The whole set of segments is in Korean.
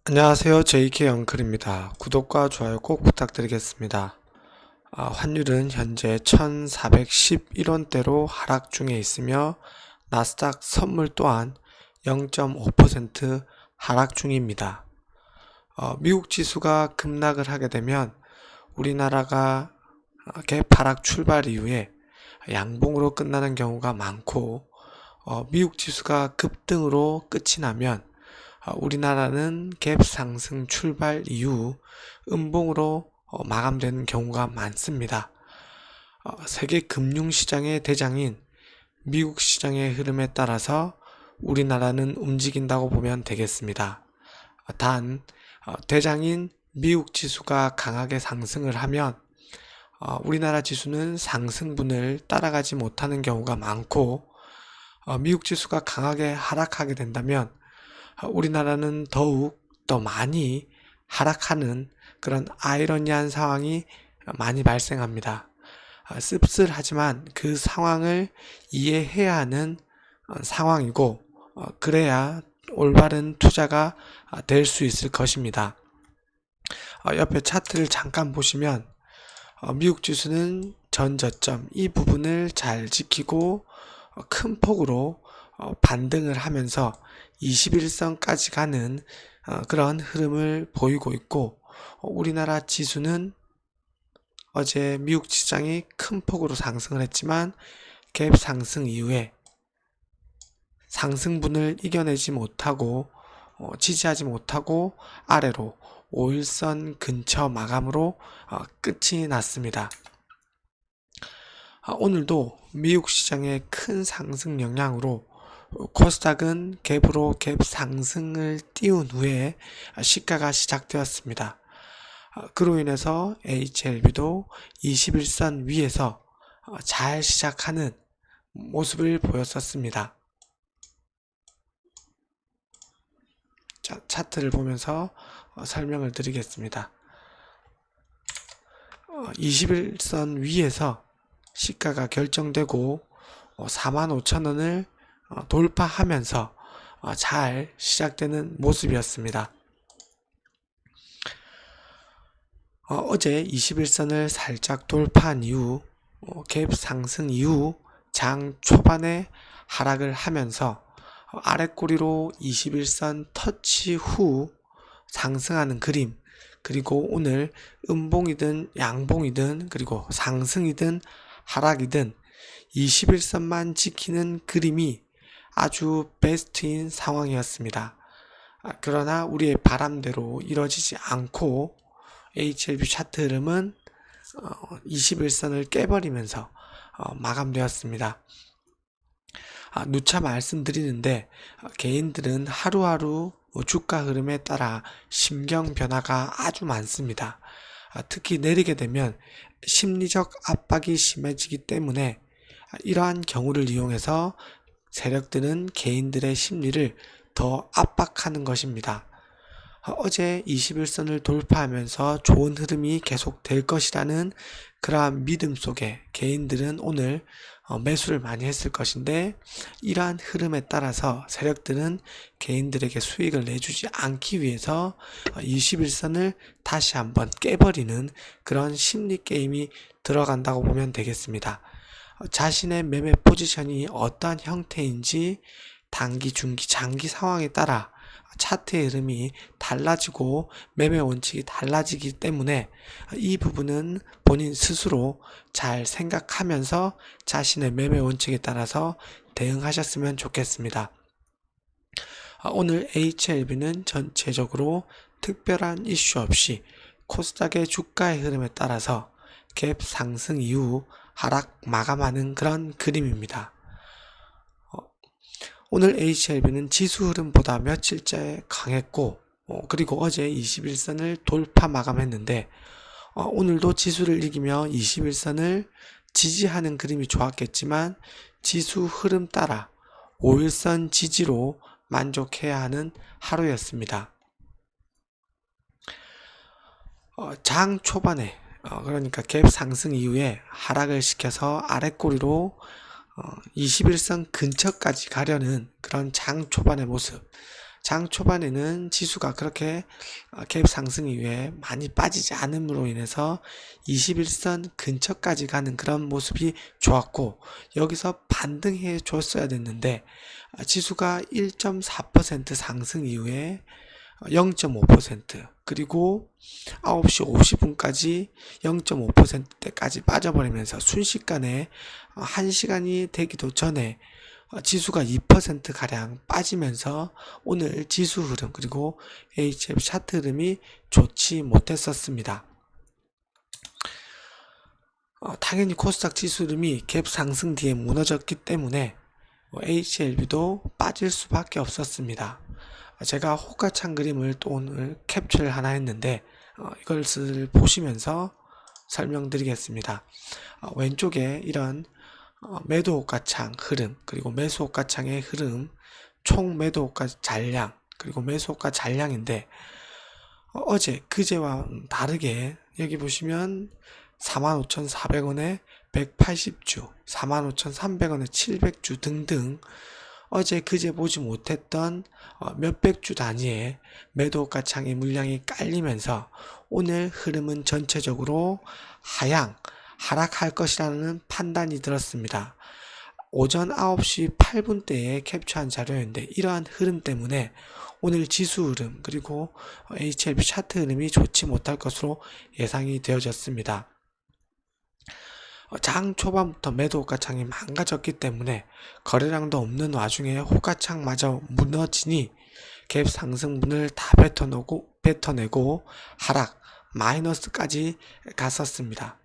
안녕하세요. JK 엉클입니다. 구독과 좋아요 꼭 부탁드리겠습니다. 환율은 현재 1411원대로 하락 중에 있으며 나스닥 선물 또한 0.5% 하락 중입니다. 미국 지수가 급락을 하게 되면 우리나라가 갭 하락 출발 이후에 양봉으로 끝나는 경우가 많고, 미국 지수가 급등으로 끝이 나면 우리나라는 갭 상승 출발 이후 음봉으로 마감되는 경우가 많습니다. 세계 금융시장의 대장인 미국 시장의 흐름에 따라서 우리나라는 움직인다고 보면 되겠습니다. 단, 대장인 미국 지수가 강하게 상승을 하면 우리나라 지수는 상승분을 따라가지 못하는 경우가 많고, 미국 지수가 강하게 하락하게 된다면 우리나라는 더욱 더 많이 하락하는 그런 아이러니한 상황이 많이 발생합니다. 씁쓸하지만 그 상황을 이해해야 하는 상황이고, 그래야 올바른 투자가 될 수 있을 것입니다. 옆에 차트를 잠깐 보시면 미국 지수는 전저점 이 부분을 잘 지키고 큰 폭으로 반등을 하면서 21선까지 가는 그런 흐름을 보이고 있고, 우리나라 지수는 어제 미국 시장이 큰 폭으로 상승을 했지만 갭 상승 이후에 상승분을 이겨내지 못하고 지지하지 못하고 아래로 5일선 근처 마감으로 끝이 났습니다. 오늘도 미국 시장의 큰 상승 영향으로 코스닥은 갭으로 갭 상승을 띄운 후에 시가가 시작되었습니다. 그로 인해서 HLB도 21선 위에서 잘 시작하는 모습을 보였었습니다. 자, 차트를 보면서 설명을 드리겠습니다. 21선 위에서 시가가 결정되고 45,000원을 돌파하면서 잘 시작되는 모습이었습니다. 어제 21선을 살짝 돌파한 이후 갭 상승 이후 장 초반에 하락을 하면서 아래꼬리로 21선 터치 후 상승하는 그림, 그리고 오늘 음봉이든 양봉이든 그리고 상승이든 하락이든 21선만 지키는 그림이 아주 베스트인 상황이었습니다. 그러나 우리의 바람대로 이뤄지지 않고 HLB 차트 흐름은 21선을 깨버리면서 마감되었습니다. 누차 말씀드리는데 개인들은 하루하루 주가 흐름에 따라 심경 변화가 아주 많습니다. 특히 내리게 되면 심리적 압박이 심해지기 때문에 이러한 경우를 이용해서 세력들은 개인들의 심리를 더 압박하는 것입니다. 어제 21선을 돌파하면서 좋은 흐름이 계속될 것이라는 그러한 믿음 속에 개인들은 오늘 매수를 많이 했을 것인데, 이러한 흐름에 따라서 세력들은 개인들에게 수익을 내주지 않기 위해서 21선을 다시 한번 깨버리는 그런 심리 게임이 들어간다고 보면 되겠습니다. 자신의 매매 포지션이 어떠한 형태인지 단기, 중기, 장기 상황에 따라 차트의 흐름이 달라지고 매매 원칙이 달라지기 때문에 이 부분은 본인 스스로 잘 생각하면서 자신의 매매 원칙에 따라서 대응하셨으면 좋겠습니다. 오늘 HLB는 전체적으로 특별한 이슈 없이 코스닥의 주가의 흐름에 따라서 갭 상승 이후 하락 마감하는 그런 그림입니다. 오늘 HLB는 지수 흐름보다 며칠째 강했고, 그리고 어제 21선을 돌파 마감했는데, 오늘도 지수를 이기며 21선을 지지하는 그림이 좋았겠지만 지수 흐름 따라 5일선 지지로 만족해야 하는 하루였습니다. 장 초반에 그러니까 갭 상승 이후에 하락을 시켜서 아래꼬리로 21선 근처까지 가려는 그런 장 초반의 모습, 장 초반에는 지수가 그렇게 갭 상승 이후에 많이 빠지지 않음으로 인해서 21선 근처까지 가는 그런 모습이 좋았고, 여기서 반등해 줬어야 됐는데 지수가 1.4% 상승 이후에 0.5% 그리고 9시 50분까지 0.5%대까지 빠져버리면서 순식간에 1시간이 되기도 전에 지수가 2%가량 빠지면서 오늘 지수 흐름 그리고 HF 차트 흐름이 좋지 못했었습니다. 당연히 코스닥 지수 흐름이 갭 상승 뒤에 무너졌기 때문에 HLB도 빠질 수밖에 없었습니다. 제가 호가창 그림을 또 오늘 캡처를 하나 했는데 이것을 보시면서 설명드리겠습니다. 왼쪽에 이런 매도 호가창 흐름 그리고 매수 호가창의 흐름, 총 매도 호가 잔량 그리고 매수 호가 잔량인데 어제 그제와 다르게 여기 보시면 45,400원에 180주, 45,300원에 700주 등등 어제 그제 보지 못했던 몇백 주 단위의 매도가 창의 물량이 깔리면서 오늘 흐름은 전체적으로 하락할 것이라는 판단이 들었습니다. 오전 9시 8분대에 캡처한 자료인데 이러한 흐름 때문에 오늘 지수 흐름 그리고 HLB 차트 흐름이 좋지 못할 것으로 예상이 되어졌습니다. 장 초반부터 매도 호가창이 망가졌기 때문에 거래량도 없는 와중에 호가창마저 무너지니 갭 상승분을 다 뱉어내고 하락 마이너스까지 갔었습니다.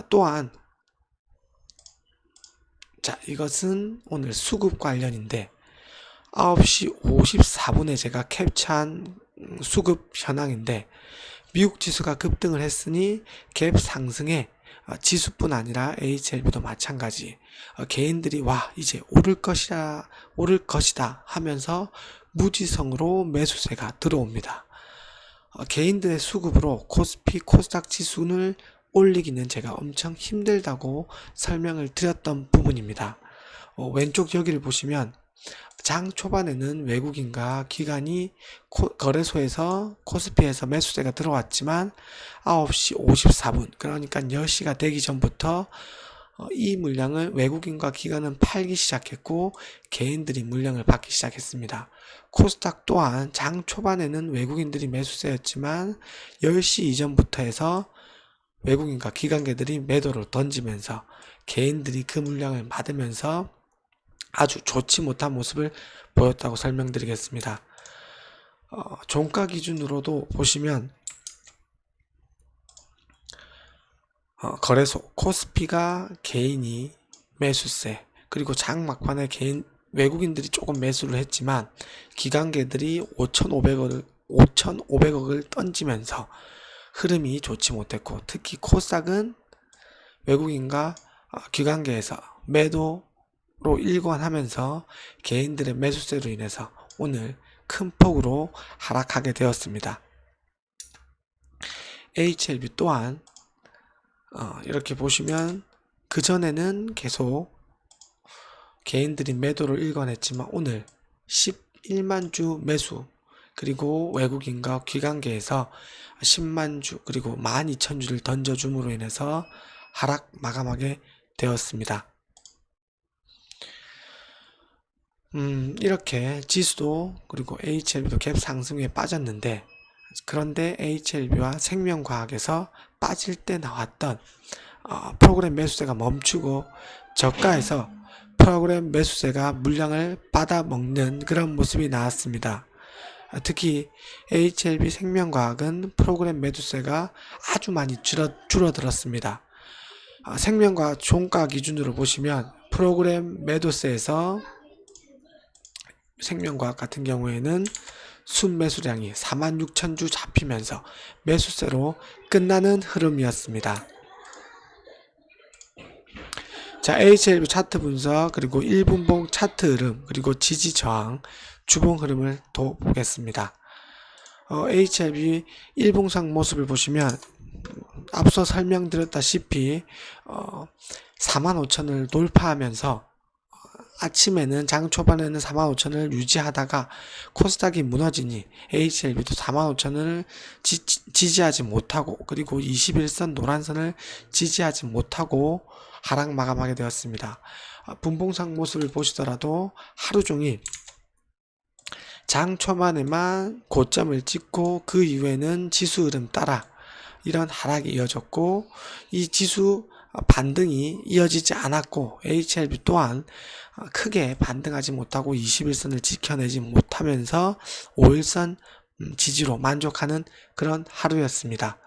또한 자, 이것은 오늘 수급 관련인데 9시 54분에 제가 캡처한 수급 현황인데 미국 지수가 급등을 했으니 갭 상승에 지수뿐 아니라 HLB도 마찬가지 개인들이 와 이제 오를 것이다 하면서 무지성으로 매수세가 들어옵니다. 개인들의 수급으로 코스피 코스닥 지수를 올리기는 제가 엄청 힘들다고 설명을 드렸던 부분입니다. 왼쪽 여기를 보시면 장 초반에는 외국인과 기관이 거래소에서 코스피에서 매수세가 들어왔지만 9시 54분 그러니까 10시가 되기 전부터 이 물량을 외국인과 기관은 팔기 시작했고 개인들이 물량을 받기 시작했습니다. 코스닥 또한 장 초반에는 외국인들이 매수세였지만 10시 이전부터 해서 외국인과 기관계들이 매도를 던지면서 개인들이 그 물량을 받으면서 아주 좋지 못한 모습을 보였다고 설명드리겠습니다. 종가 기준으로도 보시면 거래소 코스피가 개인이 매수세 그리고 장 막판에 외국인들이 조금 매수를 했지만 기관계들이 5,500억을 던지면서 흐름이 좋지 못했고 특히 코스닥은 외국인과 기관계에서 매도로 일관하면서 개인들의 매수세로 인해서 오늘 큰 폭으로 하락하게 되었습니다. HLB 또한 이렇게 보시면 그전에는 계속 개인들이 매도를 일관했지만 오늘 11만 주 매수 그리고 외국인과 기관계에서 10만 주 그리고 12,000주를 던져줌으로 인해서 하락 마감하게 되었습니다. 이렇게 지수도 그리고 HLB도 갭 상승에 빠졌는데 그런데 HLB와 생명과학에서 빠질 때 나왔던 프로그램 매수세가 멈추고 저가에서 프로그램 매수세가 물량을 받아먹는 그런 모습이 나왔습니다. 특히 HLB 생명과학은 프로그램 매수세가 아주 많이 줄어들었습니다. 생명과학 종가 기준으로 보시면 프로그램 매도세에서 생명과학 같은 경우에는 순매수량이 46,000주 잡히면서 매수세로 끝나는 흐름이었습니다. 자, HLB 차트 분석 그리고 1분봉 차트 흐름 그리고 지지 저항 주봉 흐름을 또 보겠습니다. HLB 1봉상 모습을 보시면 앞서 설명드렸다시피 45,000을 돌파하면서 아침에는 장 초반에는 45,000원을 유지하다가 코스닥이 무너지니 HLB도 45,000원을 지지하지 못하고 그리고 21선 노란선을 지지하지 못하고 하락 마감하게 되었습니다. 분봉상 모습을 보시더라도 하루 종일 장 초반에만 고점을 찍고 그 이후에는 지수 흐름 따라 이런 하락이 이어졌고 이 지수 반등이 이어지지 않았고 HLB 또한 크게 반등하지 못하고 21선을 지켜내지 못하면서 5일선 지지로 만족하는 그런 하루였습니다.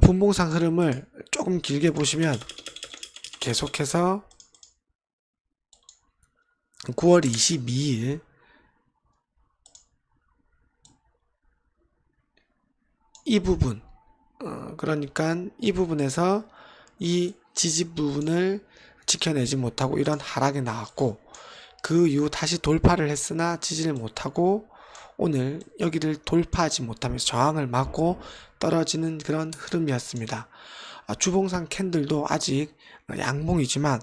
분봉상 흐름을 조금 길게 보시면 계속해서 9월 22일 이 부분 그러니까 이 부분에서 이 지지 부분을 지켜내지 못하고 이런 하락이 나왔고 그 이후 다시 돌파를 했으나 지지를 못하고 오늘 여기를 돌파하지 못하면서 저항을 맞고 떨어지는 그런 흐름이었습니다. 주봉상 캔들도 아직 양봉이지만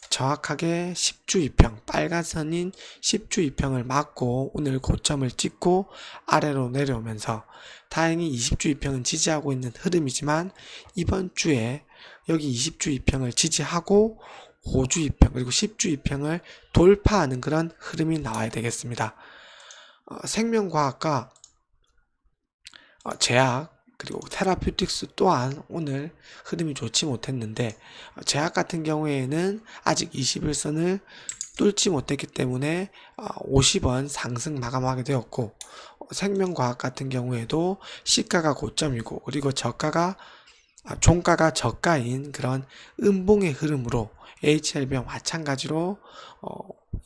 정확하게 10주 2평 빨간 선인 10주 2평을 맞고 오늘 고점을 찍고 아래로 내려오면서 다행히 20주 2평은 지지하고 있는 흐름이지만 이번 주에 여기 20주 2평을 지지하고 5주 2평 그리고 10주 2평을 돌파하는 그런 흐름이 나와야 되겠습니다. 생명과학과 제약 그리고 테라퓨틱스 또한 오늘 흐름이 좋지 못했는데 제약 같은 경우에는 아직 21선을 뚫지 못했기 때문에 50원 상승 마감하게 되었고 생명과학 같은 경우에도 시가가 고점이고 그리고 종가가 저가인 그런 음봉의 흐름으로 HLB와 마찬가지로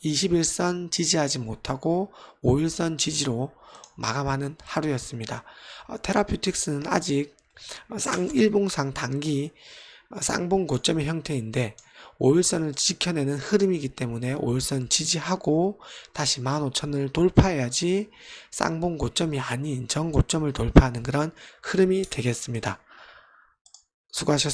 21선 지지하지 못하고 5일선 지지로 마감하는 하루였습니다. 테라퓨틱스는 아직 일봉상 단기 쌍봉 고점의 형태인데 5일선을 지켜내는 흐름이기 때문에 5일선 지지하고 다시 15,000원을 돌파해야지 쌍봉 고점이 아닌 정고점을 돌파하는 그런 흐름이 되겠습니다. 수고하셨습니다.